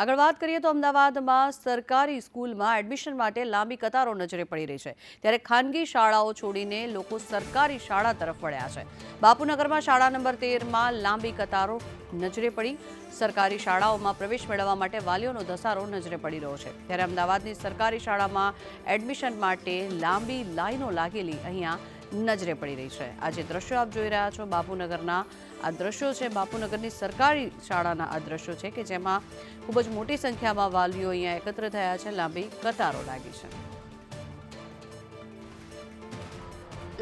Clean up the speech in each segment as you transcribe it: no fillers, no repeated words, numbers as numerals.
આગળ વાત કરીએ તો અમદાવાદમાં સરકારી સ્કૂલમાં એડમિશન માટે લાંબી કતારો નજરે પડી રહી છે, ત્યારે ખાનગી શાળાઓ છોડીને લોકો સરકારી શાળા તરફ વળ્યા છે। બાપુનગરમાં શાળા નંબર 13માં લાંબી કતારો નજરે પડી। સરકારી શાળાઓમાં પ્રવેશ મેળવવા માટે વાલીઓનો ધસારો નજરે પડી રહ્યો છે, ત્યારે અમદાવાદની સરકારી શાળામાં એડમિશન માટે લાંબી લાઈનો લાગેલી અહીંયા નજરે પડી રહી છે। આ જે દ્રશ્યો આપ જોઈ રહ્યા છો બાપુનગરના આ દ્રશ્યો છે, બાપુનગરની સરકારી શાળાના આ દ્રશ્યો છે કે જેમાં ખૂબ જ મોટી સંખ્યામાં વાલીઓ અહીંયા એકત્ર થયા છે, લાંબી કતારો લાગી છે।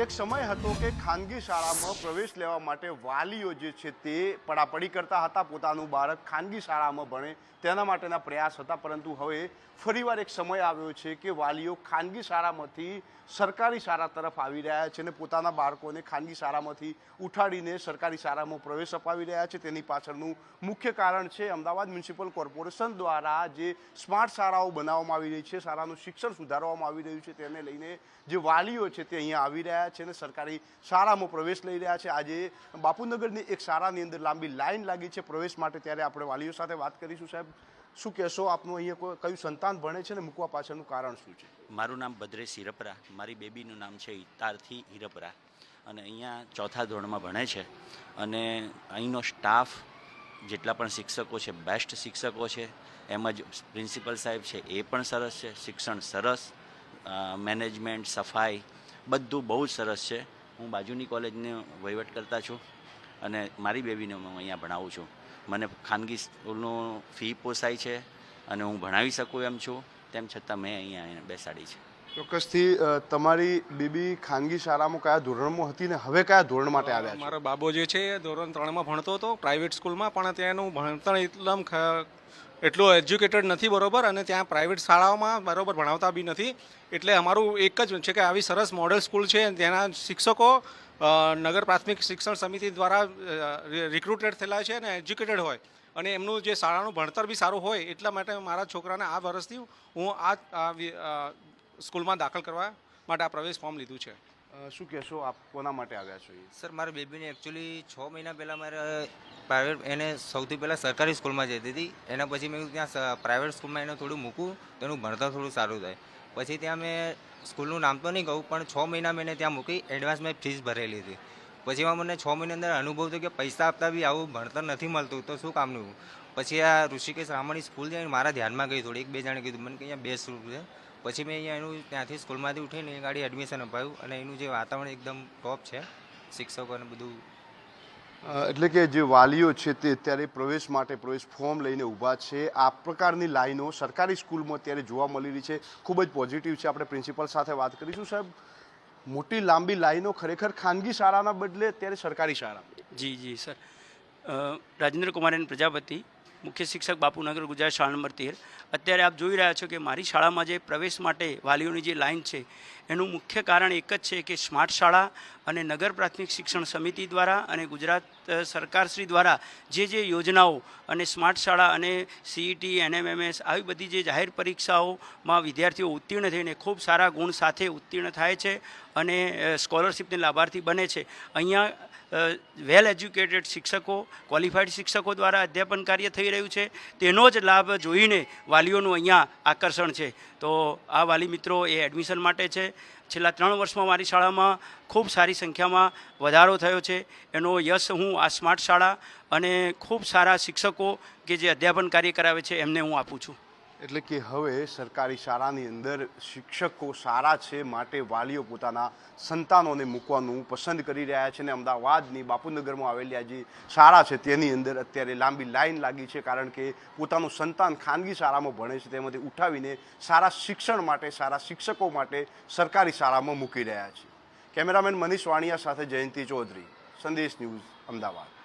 એક સમય હતો કે ખાનગી શાળામાં પ્રવેશ લેવા માટે વાલીઓ જે છે તે પડાપડી કરતા હતા, પોતાનું બાળક ખાનગી શાળામાં ભણે તેના માટેના પ્રયાસ હતા। પરંતુ હવે ફરીવાર એક સમય આવ્યો છે કે વાલીઓ ખાનગી શાળામાંથી સરકારી શાળા તરફ આવી રહ્યા છે અને પોતાના બાળકોને ખાનગી શાળામાંથી ઉઠાડીને સરકારી શાળામાં પ્રવેશ અપાવી રહ્યા છે। તેની પાછળનું મુખ્ય કારણ છે અમદાવાદ મ્યુનિસિપલ કોર્પોરેશન દ્વારા જે સ્માર્ટ શાળાઓ બનાવવામાં આવી રહી છે, શાળાનું શિક્ષણ સુધારવામાં આવી રહ્યું છે, તેને લઈને જે વાલીઓ છે તે અહીંયા આવી રહ્યા છે અને સરકારી શાળામાં પ્રવેશ લઈ રહ્યા છે। આજે બાપુનગરની એક શાળાની અંદર લાંબી લાઈન લાગી છે પ્રવેશ માટે, ત્યારે આપણે વાલીઓ સાથે વાત કરીશું। સાહેબ, શું કહેશો? આપનું અહીંયા કયું સંતાન ભણે છે ને મૂકવા પાછળનું કારણ શું છે? મારું નામ ભદ્રેશ હિરપરા, મારી બેબીનું નામ છે ઇતારથી હિરપરા અને અહીંયા ચોથા ધોરણમાં ભણે છે। અને અહીંનો સ્ટાફ જેટલા પણ શિક્ષકો છે બેસ્ટ શિક્ષકો છે, એમ જ પ્રિન્સિપલ સાહેબ છે એ પણ સરસ છે, શિક્ષણ સરસ, મેનેજમેન્ટ, સફાઈ બધું બહુ જ સરસ છે। હું બાજુની કોલેજને વહીવટ કરતા છું અને મારી બેબીને હું અહીંયા ભણાવું છું। મને ખાનગી સ્કૂલનું ફી પોસાય છે અને હું ભણાવી શકું એમ છું, તેમ છતાં મેં અહીંયા બેસાડી છે। ચોક્કસથી તમારી બેબી ખાનગી શાળામાં કયા ધોરણમાં હતી ને હવે કયા ધોરણ માટે આવ્યા છે? મારો બાબો જે છે ધોરણ 3માં ભણતો હતો પ્રાઇવેટ સ્કૂલમાં, પણ ત્યાંનું ભણતર એટલું એજ્યુકેટેડ નથી બરોબર, અને ત્યાં પ્રાઇવેટ શાળાઓમાં બરોબર ભણાવતા બી નથી। એટલે અમારું એક જ છે કે આવી સરસ મોડેલ સ્કૂલ છે, તેના શિક્ષકો નગર પ્રાથમિક શિક્ષણ સમિતિ દ્વારા રિક્રુટેડ થયેલા છે અને એજ્યુકેટેડ હોય અને એમનું જે શાળાનું ભણતર બી સારું હોય, એટલા માટે મારા છોકરાને આ વર્ષથી હું આ સ્કૂલમાં દાખલ કરવા માટે આ પ્રવેશ ફોર્મ લીધું છે। શું કહેશો? આપ કોના માટે આવ્યા છો? સર, મારી બેબીને એકચ્યુઅલી 6 મહિના પહેલાં મારે પ્રાઇવેટ, એને સૌથી પહેલાં સરકારી સ્કૂલમાં જતી હતી, એના પછી મેં ત્યાં પ્રાઇવેટ સ્કૂલમાં એને થોડું મૂકું તો એનું ભણતર થોડું સારું થાય। પછી ત્યાં મેં સ્કૂલનું નામ તો નહીં કહું, પણ 6 મહિના મેં એને ત્યાં મૂકી, એડવાન્સ મેં ફીસ ભરેલી હતી। પછી એમાં મને 6 મહિના અંદર અનુભવ થયો કે પૈસા આપતા બી આવું ભણતર નથી મળતું, તો શું કામનું। પછી આ ઋષિકેશ રામણી સ્કૂલ છે મારા ધ્યાનમાં ગઈ, થોડી 1-2 જણે કીધું મને કે અહીંયા બેસ્ટ સ્કૂલ છે। પછી મેં અહીંયા એનું ત્યાંથી સ્કૂલમાંથી ઉઠીને એ ગાડી એડમિશન અપાવ્યું અને એનું જે વાતાવરણ એકદમ ટોપ છે, શિક્ષકો અને બધું। એટલે કે જે વાલીઓ છે તે અત્યારે પ્રવેશ માટે પ્રવેશ ફોર્મ લઈને ઊભા છે। આ પ્રકારની લાઈનો સરકારી સ્કૂલમાં અત્યારે જોવા મળી રહી છે, ખૂબ જ પોઝિટિવ છે। આપણે પ્રિન્સિપલ સાથે વાત કરીશું। સાહેબ, મોટી લાંબી લાઈનો ખરેખર ખાનગી શાળાના બદલે અત્યારે સરકારી શાળા? જી સર, રાજેન્દ્ર કુમાર પ્રજાપતિ, મુખ્ય શિક્ષક બાપુનગર, ગુજરાત, શાળા નંબર 13। અત્યારે આપ જોઈ રહ્યા છો કે મારી શાળામાં જે પ્રવેશ માટે વાલીઓની જે લાઈન છે એનું મુખ્ય કારણ એક જ છે કે સ્માર્ટ શાળા અને નગર પ્રાથમિક શિક્ષણ સમિતિ દ્વારા અને ગુજરાત સરકારશ્રી દ્વારા જે યોજનાઓ અને સ્માર્ટ શાળા અને સીઈટી, એનએમએમએસ આવી બધી જે જાહેર પરીક્ષાઓમાં વિદ્યાર્થીઓ ઉત્તીર્ણ થઈને ખૂબ સારા ગુણ સાથે ઉત્તીર્ણ થાય છે અને સ્કોલરશિપને લાભાર્થી બને છે। અહીંયા વેલ એજ્યુકેટેડ શિક્ષકો, ક્વોલિફાઈડ શિક્ષકો દ્વારા અધ્યાપન કાર્ય થઈ રહ્યું છે, તેનો જ લાભ જોઈને વાલીઓનું અહીંયા આકર્ષણ છે। તો આ વાલી મિત્રો એ એડમિશન માટે છે। છેલ્લા 3 વર્ષમાં મારી શાળામાં ખૂબ સારી સંખ્યામાં વધારો થયો છે, એનો યશ હું આ સ્માર્ટ શાળા અને ખૂબ સારા શિક્ષકો કે જે અધ્યાપન કાર્ય કરાવે છે એમને હું આપું છું। એટલે કે હવે સરકારી શાળાની અંદર શિક્ષકો સારા છે માટે વાલીઓ પોતાના સંતાનોને મૂકવાનું પસંદ કરી રહ્યા છે અને અમદાવાદની બાપુનગરમાં આવેલી આ જે શાળા છે તેની અંદર અત્યારે લાંબી લાઈન લાગી છે, કારણ કે પોતાનું સંતાન ખાનગી શાળામાં ભણે છે તેમાંથી ઉઠાવીને સારા શિક્ષણ માટે, સારા શિક્ષકો માટે સરકારી શાળામાં મૂકી રહ્યા છે। કેમેરામેન મનીષ વાણિયા સાથે જયંતિ ચૌધરી, સંદેશ ન્યૂઝ, અમદાવાદ।